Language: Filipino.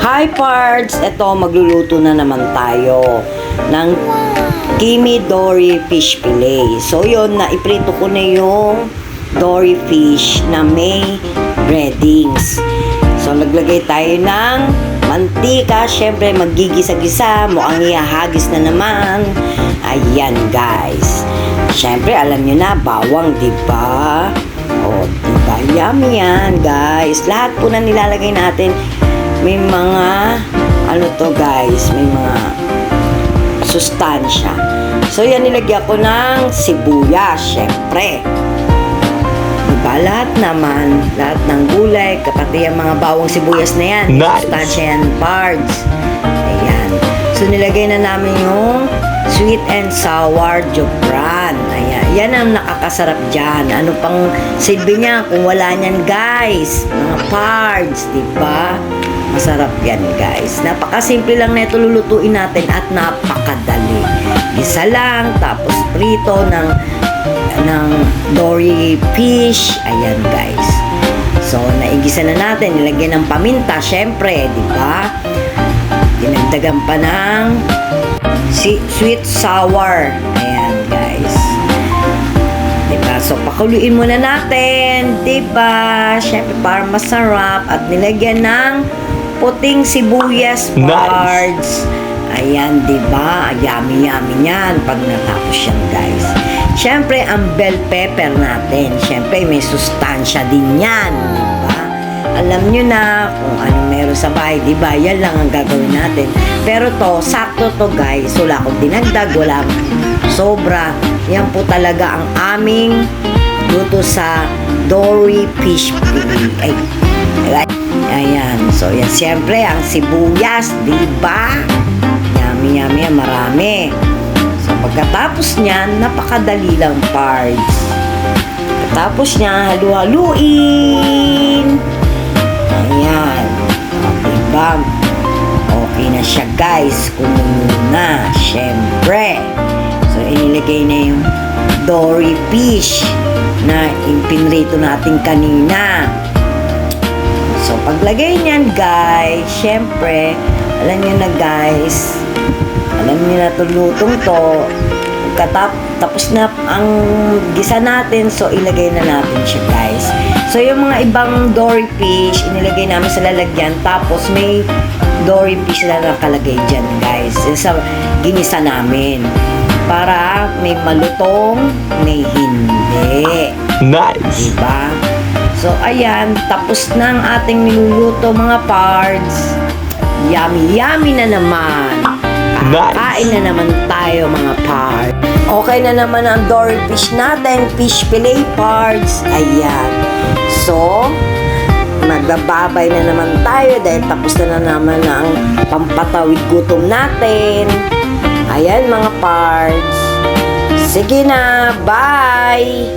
Hi pards! Ito, magluluto na naman tayo ng Kimi Dory Fish Fillet. So yun, naiprito ko na yung dory fish na may breadings. So naglagay tayo ng mantika. Syempre maggigisa-gisa. Mukhang ihahagis na naman. Ayan guys. Syempre alam nyo na, bawang diba? O diba? Yummy yan guys. Lahat po na nilalagay natin. May mga ano to guys, may mga sustansya. So yan, nilagyan ko ng sibuyas, syempre. Diba? Lahat naman, lahat ng gulay, kapati yung mga bawang sibuyas na yan. Nice. Sustansya yan, pards. Ayan. So nilagay na namin yung sweet and sour jokran. Ayan. Yan ang nakakasarap dyan. Ano pang silbi niya kung wala niyan guys? Mga pards, diba? Masarap yan guys. Napakasimple lang na ito lulutuin natin at napakadali. Gisa lang, tapos prito ng dory fish. Ayan guys. So, naigisa na natin. Nilagyan ng paminta, syempre, di ba? Dinagdagan pa ng sweet sour. Ayan guys. Diba? So, pakuluin muna natin. Diba? Syempre, para masarap. At nilagyan ng puting sibuyas pards. Nice. Ayan, diba? Yummy-yummy yan pag natapos yan, guys. Syempre, ang bell pepper natin. Syempre, may sustansya din yan. Diba? Alam nyo na kung anong meron sa bahay. Diba? Yan lang ang gagawin natin. Pero to, sakto to, guys. Wala akong dinagdag. Wala sobra. Yan po talaga ang aming luto sa dory fish fillet. Ayan. So, yan. Siyempre, ang sibuyas. Diba? Yummy, yummy. Marami. So, pagkatapos niyan, napakadali lang pards. Pagkatapos niya, halu-haluin. Ayan. Diba? Okay na siya, guys. Kumulo na. Siyempre. So, inilagay na yung dory fish na pinrito natin kanina. So, paglagay niyan, guys, syempre, alam niyo na, guys, alam niyo na itong lutong to. Tapos na ang gisa natin, so, ilagay na natin siya, guys. So, yung mga ibang dory fish, inilagay namin sa lalagyan, tapos may dory fish na nakalagay dyan, guys, sa ginisa namin. Para may malutong, may hindi. Nice! Diba? So, ayan, tapos na ang ating niluluto, mga pards. Yummy-yummy na naman. Kakain na naman tayo, mga pards. Okay na naman ang dory fish natin, fish fillet pards. Ayan. So, magbababay na naman tayo dahil tapos na naman ang pampatawid gutom natin. Ayan, mga pards. Sige na, bye!